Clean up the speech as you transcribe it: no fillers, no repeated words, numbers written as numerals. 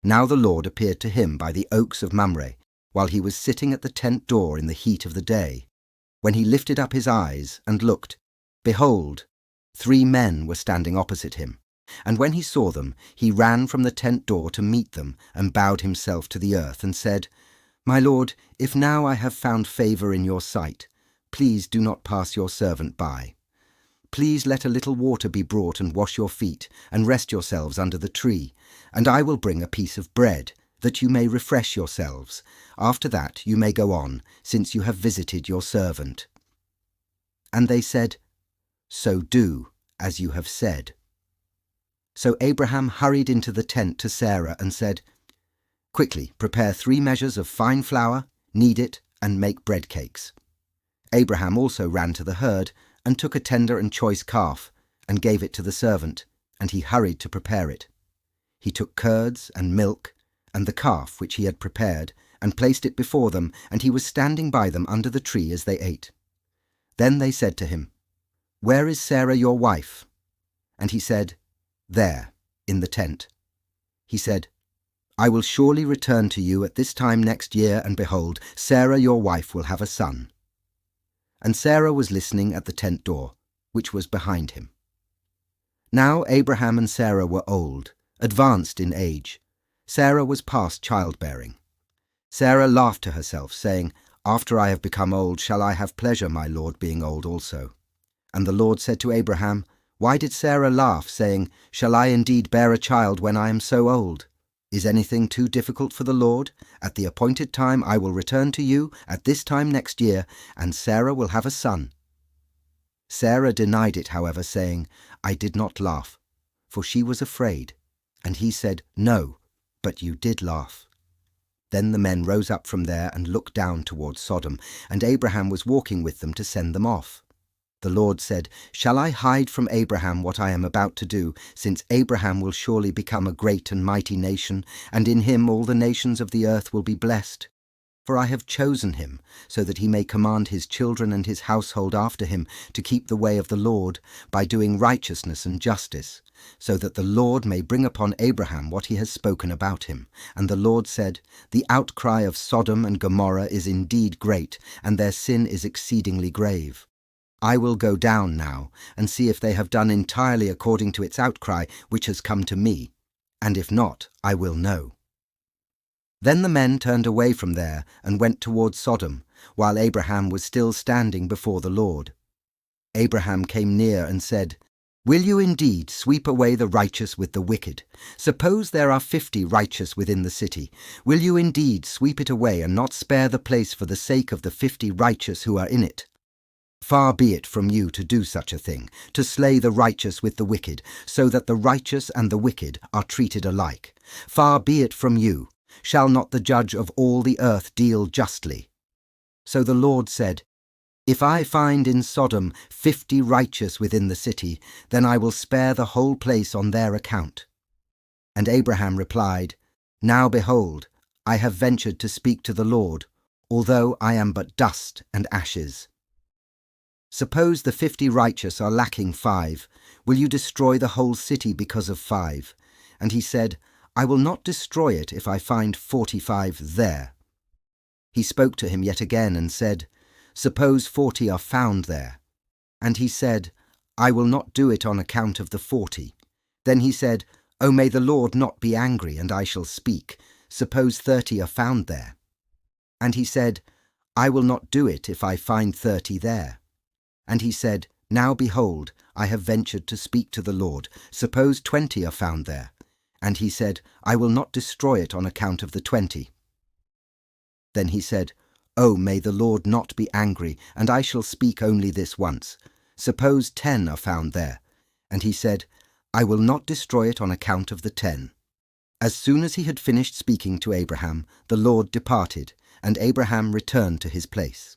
Now the Lord appeared to him by the oaks of Mamre, while he was sitting at the tent door in the heat of the day. When he lifted up his eyes and looked, behold, 3 men were standing opposite him. And when he saw them, he ran from the tent door to meet them, and bowed himself to the earth, and said, My Lord, if now I have found favor in your sight, please do not pass your servant by. Please let a little water be brought and wash your feet, and rest yourselves under the tree, and I will bring a piece of bread, that you may refresh yourselves. After that you may go on, since you have visited your servant. And they said, So do as you have said. So Abraham hurried into the tent to Sarah and said, Quickly prepare 3 measures of fine flour, knead it, and make bread cakes. Abraham also ran to the herd, and took a tender and choice calf, and gave it to the servant, and he hurried to prepare it. He took curds and milk, and the calf which he had prepared, and placed it before them, and he was standing by them under the tree as they ate. Then they said to him, Where is Sarah your wife? And he said, There, in the tent. He said, I will surely return to you at this time next year, and behold, Sarah your wife will have a son. And Sarah was listening at the tent door, which was behind him. Now Abraham and Sarah were old, advanced in age. Sarah was past childbearing. Sarah laughed to herself, saying, After I have become old, shall I have pleasure, my Lord being old also? And the Lord said to Abraham, Why did Sarah laugh, saying, Shall I indeed bear a child when I am so old? Is anything too difficult for the Lord? At the appointed time I will return to you, at this time next year, and Sarah will have a son. Sarah denied it, however, saying, I did not laugh, for she was afraid. And he said, No, but you did laugh. Then the men rose up from there and looked down towards Sodom, and Abraham was walking with them to send them off. The Lord said, Shall I hide from Abraham what I am about to do, since Abraham will surely become a great and mighty nation, and in him all the nations of the earth will be blessed? For I have chosen him, so that he may command his children and his household after him to keep the way of the Lord, by doing righteousness and justice, so that the Lord may bring upon Abraham what he has spoken about him. And the Lord said, The outcry of Sodom and Gomorrah is indeed great, and their sin is exceedingly grave. I will go down now, and see if they have done entirely according to its outcry, which has come to me, and if not, I will know. Then the men turned away from there, and went towards Sodom, while Abraham was still standing before the Lord. Abraham came near and said, Will you indeed sweep away the righteous with the wicked? Suppose there are 50 righteous within the city. Will you indeed sweep it away, and not spare the place for the sake of the 50 righteous who are in it? Far be it from you to do such a thing, to slay the righteous with the wicked, so that the righteous and the wicked are treated alike. Far be it from you. Shall not the judge of all the earth deal justly? So the Lord said, If I find in Sodom 50 righteous within the city, then I will spare the whole place on their account. And Abraham replied, Now behold, I have ventured to speak to the Lord, although I am but dust and ashes. Suppose the 50 righteous are lacking 5. Will you destroy the whole city because of 5? And he said, I will not destroy it if I find 45 there. He spoke to him yet again and said, Suppose 40 are found there. And he said, I will not do it on account of the 40. Then he said, Oh, may the Lord not be angry, and I shall speak. Suppose 30 are found there. And he said, I will not do it if I find 30 there. And he said, Now behold, I have ventured to speak to the Lord. Suppose 20 are found there. And he said, I will not destroy it on account of the 20. Then he said, Oh, may the Lord not be angry, and I shall speak only this once. Suppose 10 are found there. And he said, I will not destroy it on account of the 10. As soon as he had finished speaking to Abraham, the Lord departed, and Abraham returned to his place.